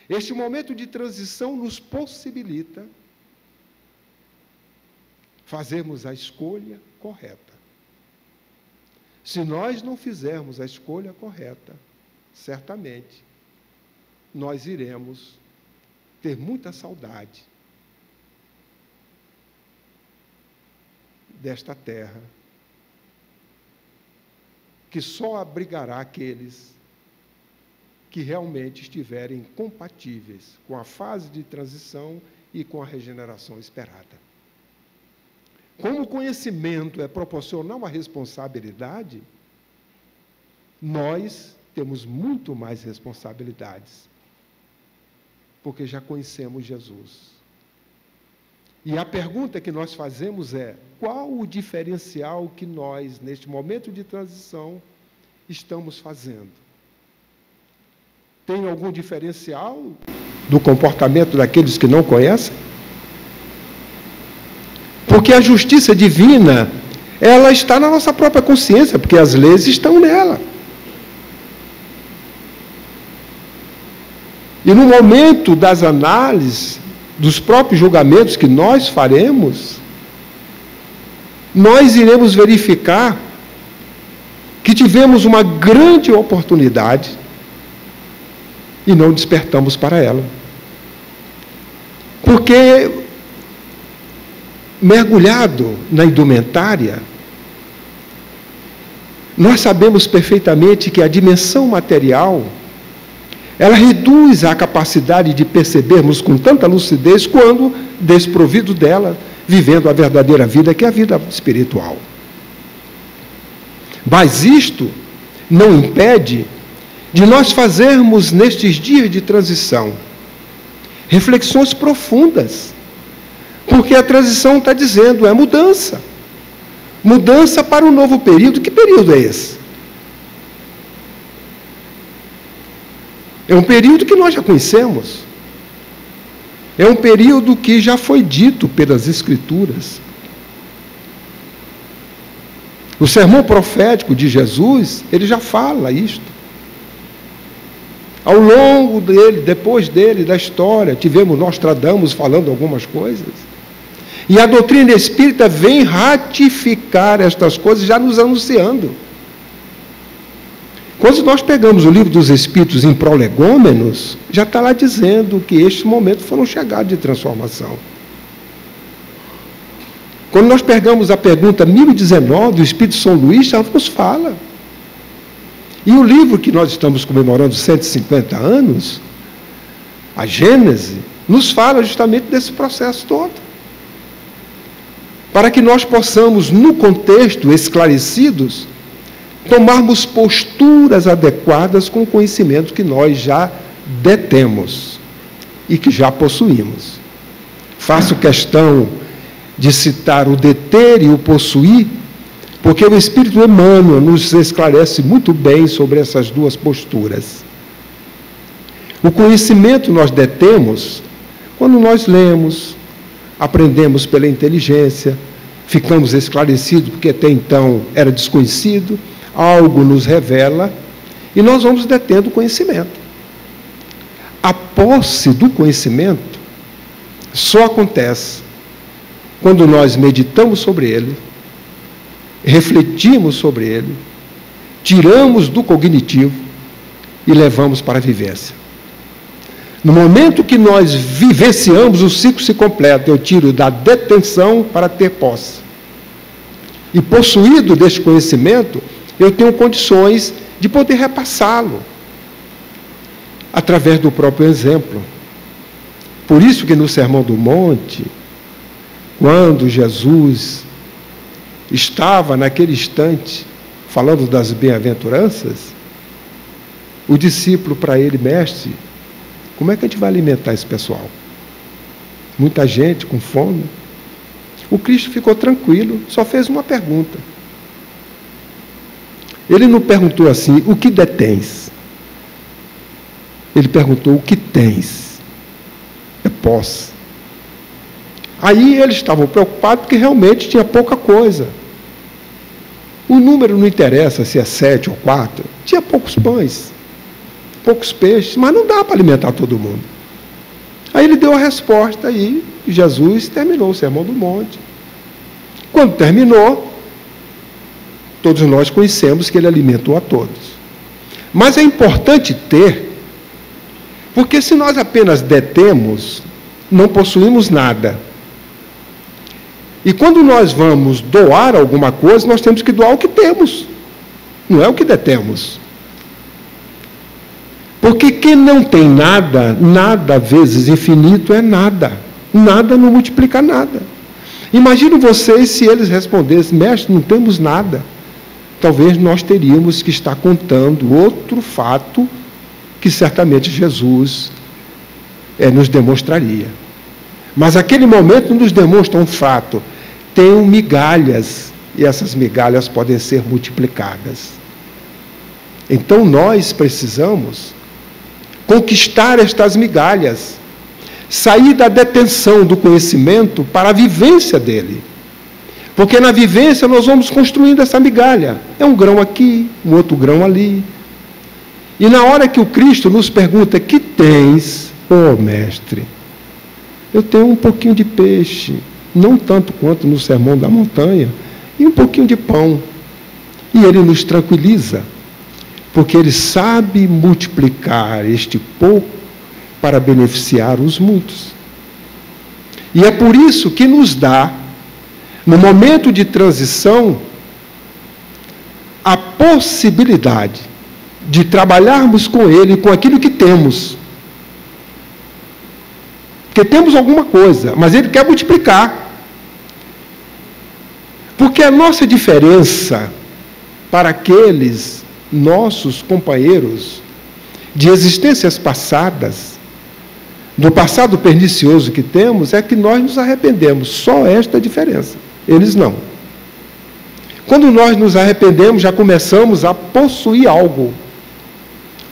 este momento de transição nos possibilita fazermos a escolha correta. Se nós não fizermos a escolha correta, certamente nós iremos ter muita saudade desta terra, que só abrigará aqueles que realmente estiverem compatíveis com a fase de transição e com a regeneração esperada. Como o conhecimento é proporcional à responsabilidade, nós temos muito mais responsabilidades, porque já conhecemos Jesus. E a pergunta que nós fazemos é: qual o diferencial que nós, neste momento de transição, estamos fazendo? Tem algum diferencial do comportamento daqueles que não conhecem? Porque a justiça divina, ela está na nossa própria consciência, porque as leis estão nela. E no momento das análises, dos próprios julgamentos que nós faremos, nós iremos verificar que tivemos uma grande oportunidade e não despertamos para ela. Porque, mergulhado na indumentária, nós sabemos perfeitamente que a dimensão material, ela reduz a capacidade de percebermos com tanta lucidez quando desprovido dela, vivendo a verdadeira vida, que é a vida espiritual. Mas isto não impede de nós fazermos, nestes dias de transição, reflexões profundas, porque a transição está dizendo, é mudança. Mudança para um novo período. Que período é esse? É um período que nós já conhecemos. É um período que já foi dito pelas Escrituras. O sermão profético de Jesus, ele já fala isto. Ao longo dele, depois dele, da história, tivemos Nostradamus falando algumas coisas. E a doutrina espírita vem ratificar estas coisas, já nos anunciando. Quando nós pegamos o livro dos Espíritos em Prolegômenos, já está lá dizendo que estes momentos foram chegados de transformação. Quando nós pegamos a pergunta 1019, o Espírito São Luís já nos fala. E o livro que nós estamos comemorando 150 anos, a Gênese, nos fala justamente desse processo todo. Para que nós possamos, no contexto, esclarecidos, tomarmos posturas adequadas com o conhecimento que nós já detemos e que já possuímos. Faço questão de citar o deter e o possuir, porque o Espírito Emmanuel nos esclarece muito bem sobre essas duas posturas. O conhecimento nós detemos quando nós lemos, aprendemos pela inteligência, ficamos esclarecidos porque até então era desconhecido, algo nos revela e nós vamos detendo o conhecimento. A posse do conhecimento só acontece quando nós meditamos sobre ele, refletimos sobre ele, tiramos do cognitivo e levamos para a vivência. No momento que nós vivenciamos, o ciclo se completa. Eu tiro da detenção para ter posse. E possuído deste conhecimento, eu tenho condições de poder repassá-lo através do próprio exemplo. Por isso que no Sermão do Monte, quando Jesus estava naquele instante falando das bem-aventuranças, o discípulo para ele: mestre, como é que a gente vai alimentar esse pessoal? Muita gente com fome. O Cristo ficou tranquilo, só fez uma pergunta. Ele não perguntou assim: o que detens? Ele perguntou: o que tens? É posse. Aí eles estavam preocupados porque realmente tinha pouca coisa. O número não interessa se é 7 ou 4. Tinha poucos pães, poucos peixes, mas não dá para alimentar todo mundo. Aí ele deu a resposta e Jesus terminou o Sermão do Monte. Quando terminou, todos nós conhecemos que ele alimentou a todos. Mas é importante ter, porque se nós apenas detemos, não possuímos nada. E quando nós vamos doar alguma coisa, nós temos que doar o que temos, não é o que detemos. Porque quem não tem nada, nada vezes infinito é nada. Nada não multiplica nada. Imagino vocês se eles respondessem: mestre, não temos nada. Talvez nós teríamos que estar contando outro fato que certamente Jesus nos demonstraria. Mas aquele momento nos demonstra um fato: tem migalhas, e essas migalhas podem ser multiplicadas. Então nós precisamos conquistar estas migalhas, sair da detenção do conhecimento para a vivência dele. Porque na vivência nós vamos construindo essa migalha. É um grão aqui, um outro grão ali. E na hora que o Cristo nos pergunta: que tens, ó mestre? Eu tenho um pouquinho de peixe, não tanto quanto no Sermão da Montanha, e um pouquinho de pão. E ele nos tranquiliza, porque ele sabe multiplicar este pouco para beneficiar os muitos. E é por isso que nos dá, no momento de transição, a possibilidade de trabalharmos com ele, com aquilo que temos. Porque temos alguma coisa, mas ele quer multiplicar. Porque a nossa diferença para aqueles nossos companheiros de existências passadas, do passado pernicioso que temos, é que nós nos arrependemos. Só esta diferença. Eles não. Quando nós nos arrependemos, já começamos a possuir algo.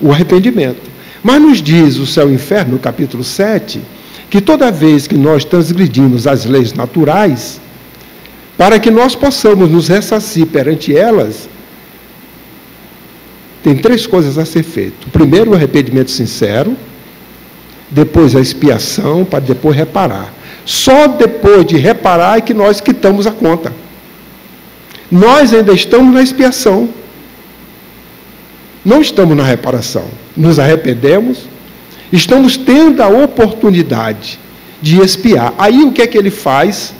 O arrependimento. Mas nos diz o Céu e o Inferno, no capítulo 7, que toda vez que nós transgredimos as leis naturais, para que nós possamos nos ressarcir perante elas, tem 3 coisas a ser feito. Primeiro, o arrependimento sincero, depois a expiação, para depois reparar. Só depois de reparar é que nós quitamos a conta. Nós ainda estamos na expiação. Não estamos na reparação. Nos arrependemos, estamos tendo a oportunidade de expiar. Aí o que é que ele faz?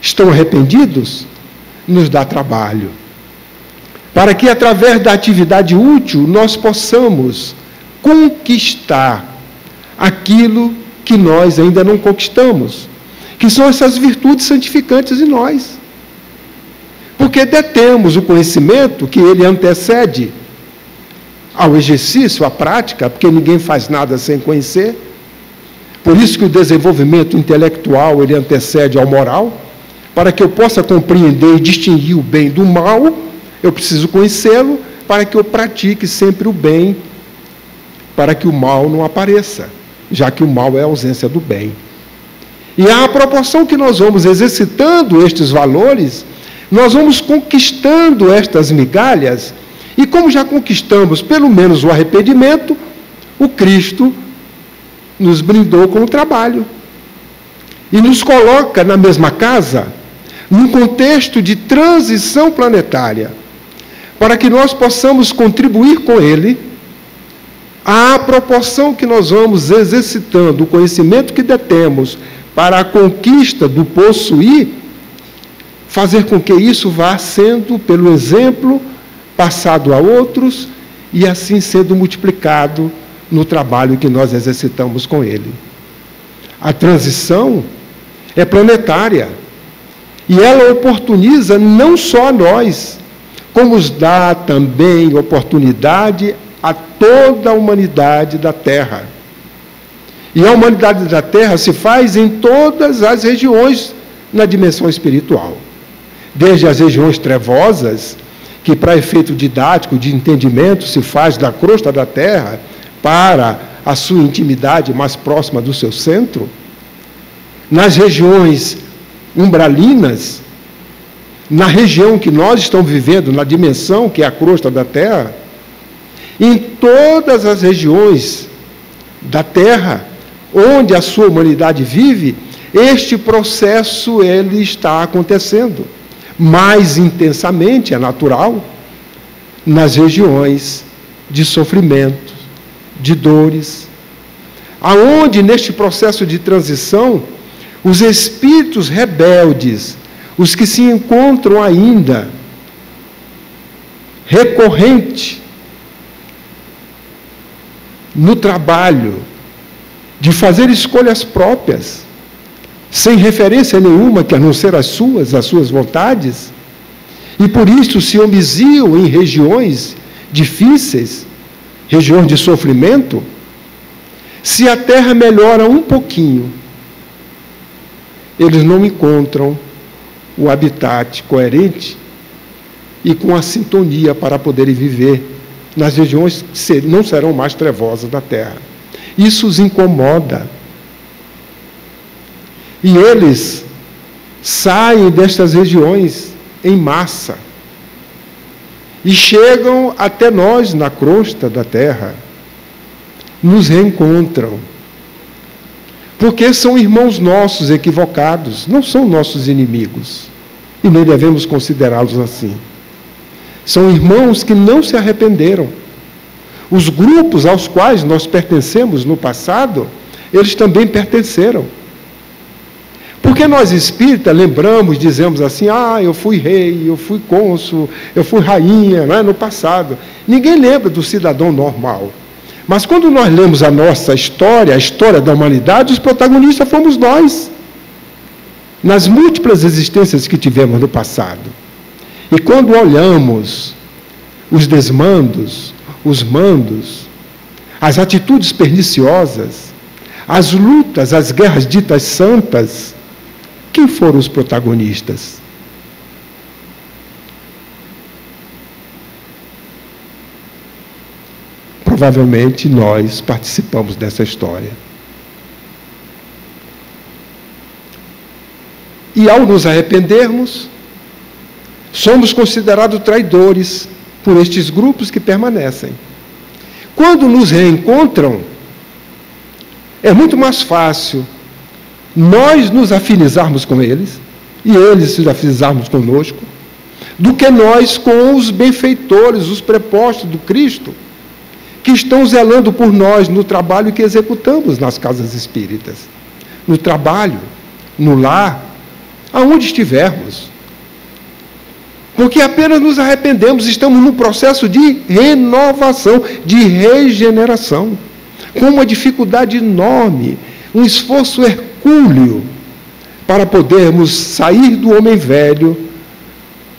Estão arrependidos? Nos dá trabalho. Para que através da atividade útil nós possamos conquistar aquilo que nós ainda não conquistamos, que são essas virtudes santificantes em nós. Porque detemos o conhecimento que ele antecede ao exercício, à prática, porque ninguém faz nada sem conhecer. Por isso que o desenvolvimento intelectual ele antecede ao moral. Para que eu possa compreender e distinguir o bem do mal, eu preciso conhecê-lo, para que eu pratique sempre o bem, para que o mal não apareça, já que o mal é a ausência do bem. E à proporção que nós vamos exercitando estes valores, nós vamos conquistando estas migalhas, e como já conquistamos pelo menos o arrependimento, o Cristo nos brindou com o trabalho. E nos coloca na mesma casa, num contexto de transição planetária, para que nós possamos contribuir com ele À proporção que nós vamos exercitando o conhecimento que detemos para a conquista do possuir, fazer com que isso vá sendo, pelo exemplo, passado a outros e assim sendo multiplicado no trabalho que nós exercitamos com ele. A transição é planetária e ela oportuniza não só a nós, como nos dá também oportunidade a toda a humanidade da Terra. E a humanidade da Terra se faz em todas as regiões na dimensão espiritual. Desde as regiões trevosas, que para efeito didático, de entendimento, se faz da crosta da Terra para a sua intimidade mais próxima do seu centro, nas regiões umbralinas, na região que nós estamos vivendo, na dimensão que é a crosta da Terra, em todas as regiões da Terra, onde a sua humanidade vive, este processo ele está acontecendo. Mais intensamente, é natural, nas regiões de sofrimento, de dores, aonde neste processo de transição, os espíritos rebeldes, os que se encontram ainda recorrente no trabalho de fazer escolhas próprias, sem referência nenhuma que a não ser as suas vontades, e por isso se omisiam em regiões difíceis, regiões de sofrimento. Se a Terra melhora um pouquinho, eles não encontram o habitat coerente e com a sintonia para poderem viver nas regiões que não serão mais trevosas da Terra. Isso os incomoda. E eles saem destas regiões em massa e chegam até nós na crosta da Terra, nos reencontram, porque são irmãos nossos equivocados, não são nossos inimigos, e nem devemos considerá-los assim. São irmãos que não se arrependeram. Os grupos aos quais nós pertencemos no passado, eles também pertenceram. Porque nós espíritas lembramos, dizemos assim, eu fui rei, eu fui cônsul, eu fui rainha, não é? No passado. Ninguém lembra do cidadão normal. Mas quando nós lemos a nossa história, a história da humanidade, os protagonistas fomos nós, nas múltiplas existências que tivemos no passado. E quando olhamos os desmandos, os mandos, as atitudes perniciosas, as lutas, as guerras ditas santas, quem foram os protagonistas? Provavelmente nós participamos dessa história. E ao nos arrependermos, somos considerados traidores por estes grupos que permanecem. Quando nos reencontram, é muito mais fácil nós nos afinizarmos com eles, e eles se afinizarmos conosco, do que nós com os benfeitores, os prepostos do Cristo, que estão zelando por nós no trabalho que executamos nas casas espíritas, no trabalho, no lar, aonde estivermos. Porque apenas nos arrependemos, estamos num processo de renovação, de regeneração, com uma dificuldade enorme, um esforço hercúleo, para podermos sair do homem velho,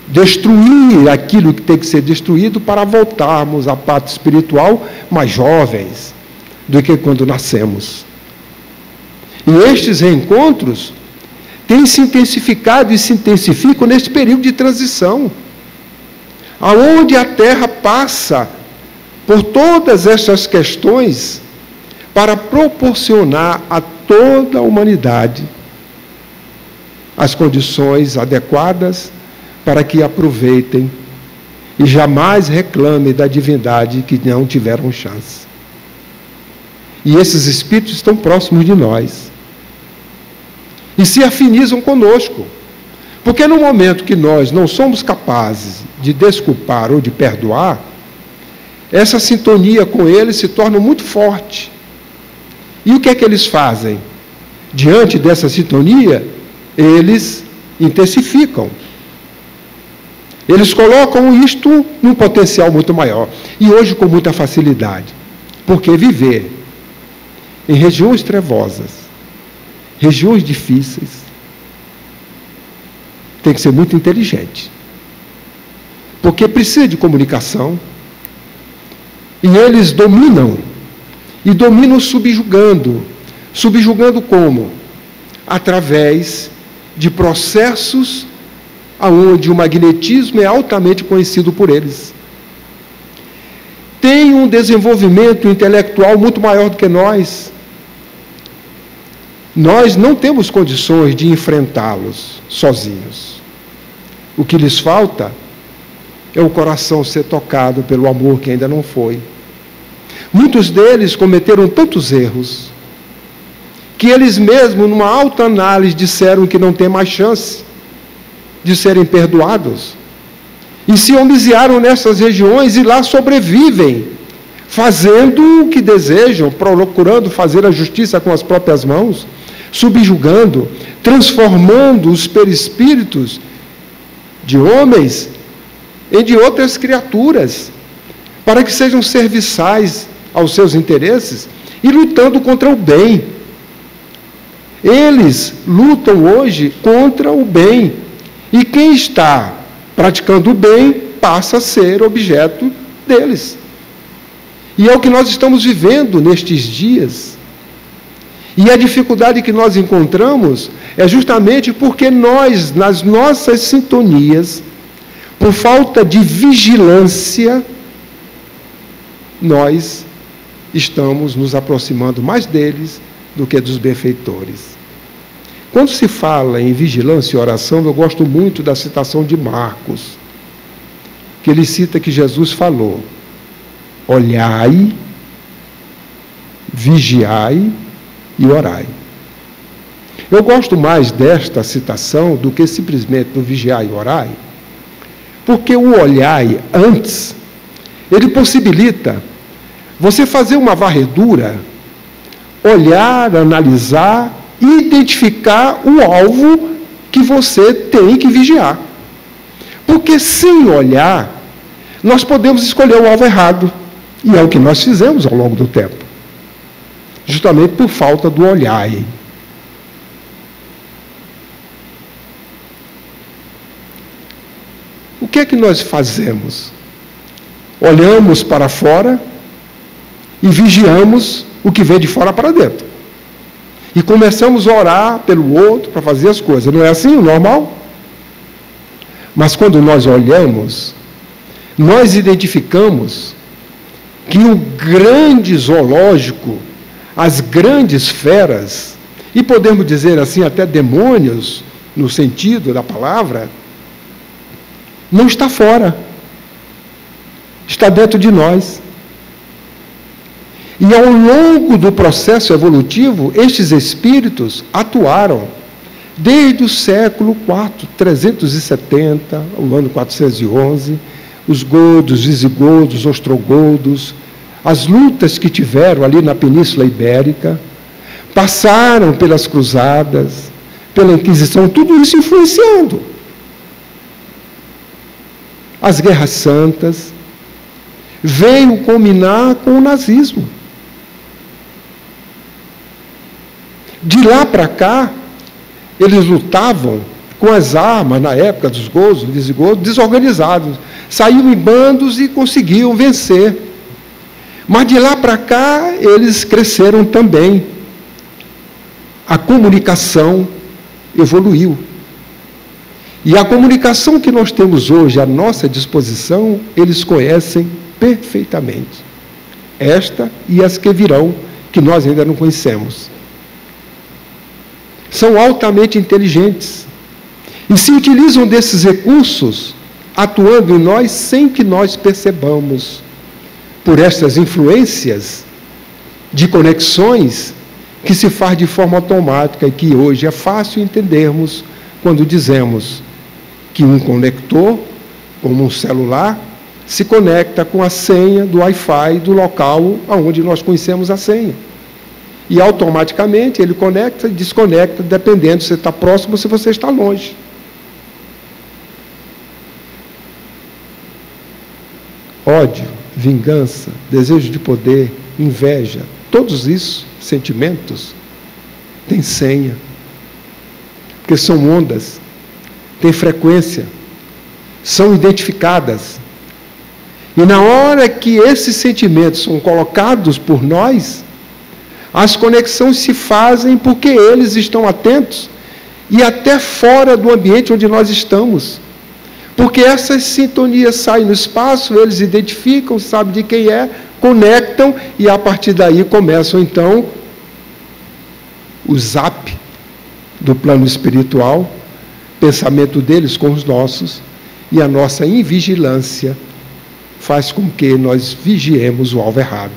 destruir aquilo que tem que ser destruído, para voltarmos à parte espiritual mais jovens do que quando nascemos. E estes reencontros têm se intensificado e se intensificam neste período de transição, aonde a Terra passa por todas essas questões para proporcionar a toda a humanidade as condições adequadas para que aproveitem e jamais reclamem da divindade que não tiveram chance. E esses espíritos estão próximos de nós e se afinizam conosco, porque no momento que nós não somos capazes de desculpar ou de perdoar, essa sintonia com Ele se torna muito forte. E o que é que eles fazem? Diante dessa sintonia, eles intensificam. Eles colocam isto num potencial muito maior. E hoje com muita facilidade. Porque viver em regiões trevosas, regiões difíceis, tem que ser muito inteligente. Porque precisa de comunicação. E eles dominam. E dominam subjugando. Subjugando como? Através de processos onde o magnetismo é altamente conhecido por eles. Tem um desenvolvimento intelectual muito maior do que nós. Nós não temos condições de enfrentá-los sozinhos. O que lhes falta é o coração ser tocado pelo amor que ainda não foi. Muitos deles cometeram tantos erros que eles mesmos, numa autoanálise, disseram que não tem mais chance de serem perdoados. E se homiciaram nessas regiões e lá sobrevivem, fazendo o que desejam, procurando fazer a justiça com as próprias mãos, subjugando, transformando os perispíritos de homens em de outras criaturas, para que sejam serviçais aos seus interesses e lutando contra o bem. Eles lutam hoje contra o bem. E quem está praticando o bem passa a ser objeto deles. E é o que nós estamos vivendo nestes dias. E a dificuldade que nós encontramos é justamente porque nós, nas nossas sintonias, por falta de vigilância, nós estamos nos aproximando mais deles do que dos benfeitores. Quando se fala em vigilância e oração, eu gosto muito da citação de Marcos, que ele cita que Jesus falou: olhai, vigiai e orai. Eu gosto mais desta citação do que simplesmente do vigiai e orai, porque o olhai antes, ele possibilita você fazer uma varredura, olhar, analisar, identificar o alvo que você tem que vigiar. Porque sem olhar, nós podemos escolher o alvo errado. E é o que nós fizemos ao longo do tempo. Justamente por falta do olhar. O que é que nós fazemos? Olhamos para fora e vigiamos o que vem de fora para dentro. E começamos a orar pelo outro para fazer as coisas. Não é assim o normal? Mas quando nós olhamos, nós identificamos que o grande zoológico, as grandes feras, e podemos dizer assim até demônios, no sentido da palavra, não está fora. Está dentro de nós. E ao longo do processo evolutivo, estes espíritos atuaram desde o século IV, 370, o ano 411, os godos, visigodos, ostrogodos, as lutas que tiveram ali na Península Ibérica, passaram pelas cruzadas, pela Inquisição, tudo isso influenciando. As guerras santas, veio culminar com o nazismo. De lá para cá, eles lutavam com as armas, na época dos godos, visigodos, desorganizados. Saíam em bandos e conseguiam vencer. Mas de lá para cá, eles cresceram também. A comunicação evoluiu. E a comunicação que nós temos hoje à nossa disposição, eles conhecem perfeitamente. Esta e as que virão, que nós ainda não conhecemos. São altamente inteligentes e se utilizam desses recursos, atuando em nós sem que nós percebamos, por estas influências de conexões que se faz de forma automática e que hoje é fácil entendermos quando dizemos que um conector, como um celular, se conecta com a senha do Wi-Fi do local onde nós conhecemos a senha. E automaticamente ele conecta e desconecta, dependendo se você está próximo ou se você está longe. Ódio, vingança, desejo de poder, inveja, todos esses sentimentos têm senha. Porque são ondas, têm frequência, são identificadas. E na hora que esses sentimentos são colocados por nós, as conexões se fazem porque eles estão atentos e até fora do ambiente onde nós estamos. Porque essas sintonias saem no espaço, eles identificam, sabem de quem é, conectam e a partir daí começam então o zap do plano espiritual, pensamento deles com os nossos, e a nossa invigilância faz com que nós vigiemos o alvo errado.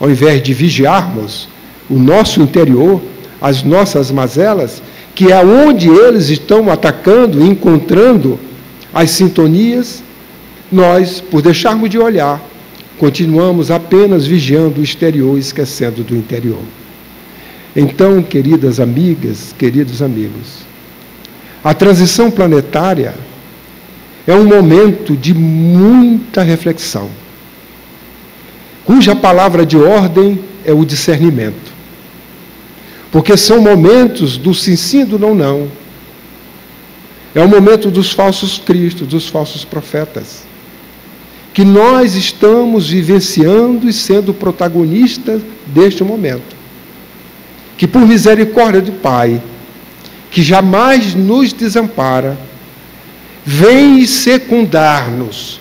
Ao invés de vigiarmos o nosso interior, as nossas mazelas, que é onde eles estão atacando, encontrando as sintonias, nós, por deixarmos de olhar, continuamos apenas vigiando o exterior, esquecendo do interior. Então, queridas amigas, queridos amigos, a transição planetária é um momento de muita reflexão, cuja palavra de ordem é o discernimento. Porque são momentos do sim, sim, do não, não. É o momento dos falsos cristos, dos falsos profetas, que nós estamos vivenciando e sendo protagonistas deste momento. Que por misericórdia do Pai, que jamais nos desampara, vem secundar-nos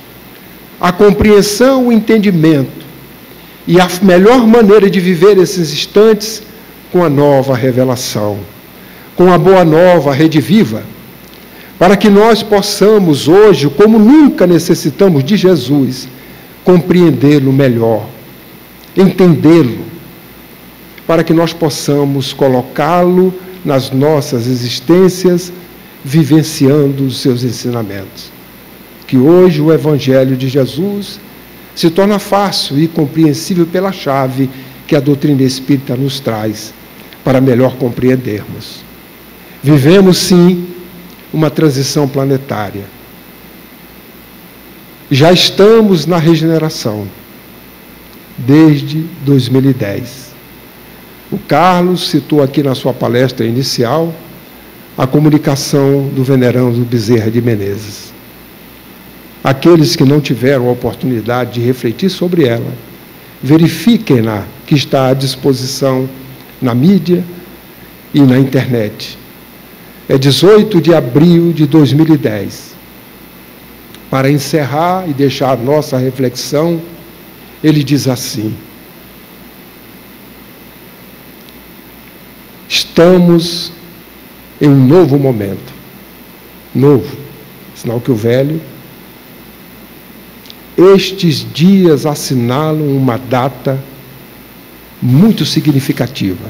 a compreensão, o entendimento e a melhor maneira de viver esses instantes com a nova revelação, com a boa nova Rede Viva, para que nós possamos hoje, como nunca necessitamos de Jesus, compreendê-lo melhor, entendê-lo, para que nós possamos colocá-lo nas nossas existências, vivenciando os seus ensinamentos. Que hoje o Evangelho de Jesus se torna fácil e compreensível pela chave que a doutrina espírita nos traz, para melhor compreendermos. Vivemos, sim, uma transição planetária. Já estamos na regeneração, desde 2010. O Carlos citou aqui na sua palestra inicial a comunicação do venerando Bezerra de Menezes. Aqueles que não tiveram a oportunidade de refletir sobre ela, verifiquem-na, que está à disposição na mídia e na internet. É 18 de abril de 2010. Para encerrar e deixar nossa reflexão, ele diz assim: estamos em um novo momento. Novo, sinal que o velho. Estes dias assinalam uma data muito significativa.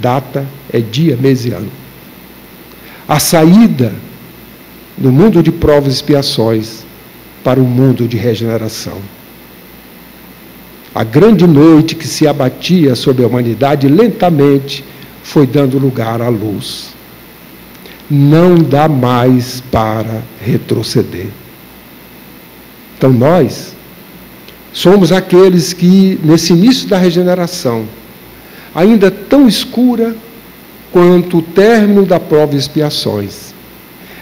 Data é dia, mês e ano. A saída do mundo de provas e expiações para o mundo de regeneração. A grande noite que se abatia sobre a humanidade lentamente foi dando lugar à luz. Não dá mais para retroceder. Então nós somos aqueles que, nesse início da regeneração, ainda tão escura quanto o término da prova e expiações.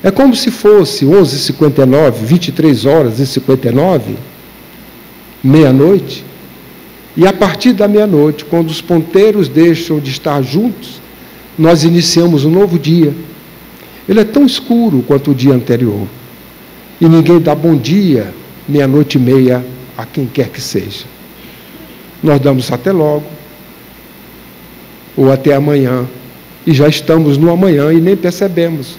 É como se fosse 11h59, 23h59, meia-noite, e a partir da meia-noite, quando os ponteiros deixam de estar juntos, nós iniciamos um novo dia. Ele é tão escuro quanto o dia anterior. E ninguém dá bom dia, meia-noite e meia, a quem quer que seja. Nós damos até logo, ou até amanhã, e já estamos no amanhã e nem percebemos.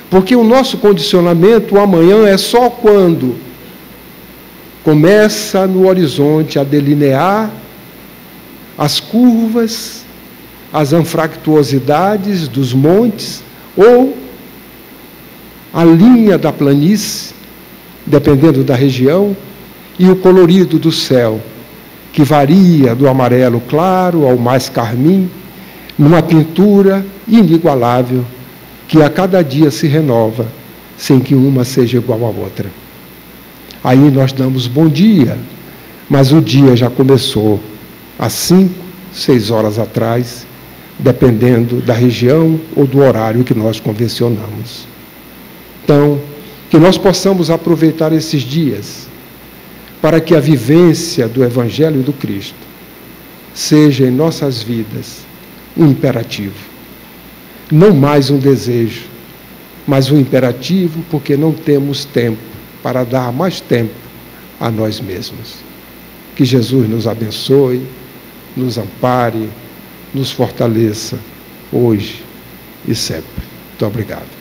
Porque o nosso condicionamento, o amanhã, é só quando começa no horizonte a delinear as curvas, as anfractuosidades dos montes, ou a linha da planície, dependendo da região, e o colorido do céu, que varia do amarelo claro ao mais carmim, numa pintura inigualável, que a cada dia se renova, sem que uma seja igual à outra. Aí nós damos bom dia, mas o dia já começou há 5, 6 horas atrás, dependendo da região ou do horário que nós convencionamos. Então, que nós possamos aproveitar esses dias para que a vivência do Evangelho do Cristo seja em nossas vidas um imperativo. Não mais um desejo, mas um imperativo, porque não temos tempo para dar mais tempo a nós mesmos. Que Jesus nos abençoe, nos ampare, nos fortaleça, hoje e sempre. Muito obrigado.